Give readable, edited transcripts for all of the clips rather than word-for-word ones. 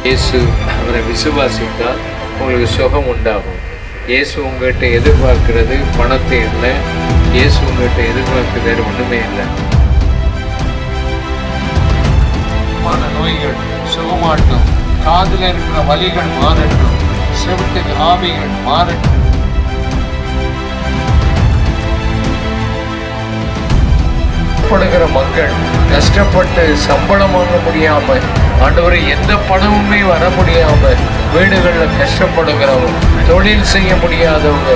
இயேசு அவரை விசுவாசித்தால் உங்களுக்கு சுகம் உண்டாகும். இயேசு உங்கள்கிட்ட எதிர்பார்க்கிறது பணத்தை இல்லை. இயேசு உங்கள்கிட்ட எதிர்பார்க்கிறது வேறு ஒன்றுமே இல்லை. மன நோய்கள் சுகமாட்டும், காதில் இருக்கிற வலிகள் மாறட்டும், செவிட்டு ஆவிகள் மாறட்டும். படுகிற மக்கள் கஷ்டப்பட்டு சம்பளம் வாங்க முடியாம, ஆண்டவரே எந்த பணமுமே வர முடியாம வீடுகள்ல கஷ்டப்படுகிறவங்க, தொழில் செய்ய முடியாதவங்க.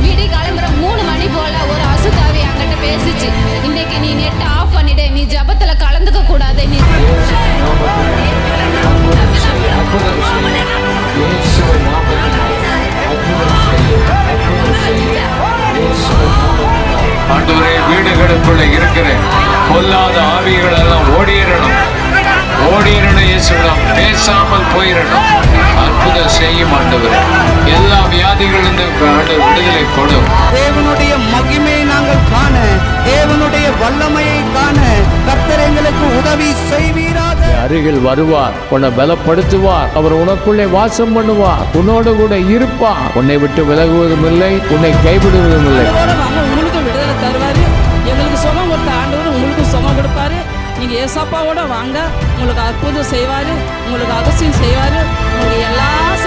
வீடு கிளம்புற 3 மணி போல ஒரு அசுத்தாவி அங்கிட்ட பேசிச்சு, இன்னைக்கு நீ நெட் ஆஃப் பண்ணிடு, நீ ஜபத்துல கலந்துக்க கூடாது, நீ ஆண்டவரே வீடுகளுக்குள்ள இருக்கிற பொல்லாத ஆவிகள் எல்லாம் ஓடிடணும். இயேசுவிடம் பேசாமல் போயிடணும். அற்புதம் செய்யும் ஆண்டவரே. எல்லா வியாதிகளிலிருந்து விடுதலை கொடும். தேவனுடைய மகிமையை நாங்கள் காண, தேவனுடைய வல்லமையை காண கர்த்தர் எங்களுக்கு உதவி செய்வீராக. அருகில் வருவார், உன்னை பலப்படுத்துவார், அவர் உனக்குள்ளே வாசம் பண்ணுவார், உன்னோடு கூட இருப்பார், உன்னை விட்டு விலகுவதும் இல்லை, உன்னை கைவிடுவதும் இல்லை. உங்களுக்கு விடுதலை தருவாரு, எங்களுக்கு சுகம் கொடுத்த ஆண்டவர் உங்களுக்கு சுகம் கொடுப்பாரு. நீங்க ஏசப்பாவோட வாங்க, உங்களுக்கு அற்புதம் செய்வாரு, உங்களுக்கு அதிசயம் செய்வாரு, உங்களுக்கு எல்லாம்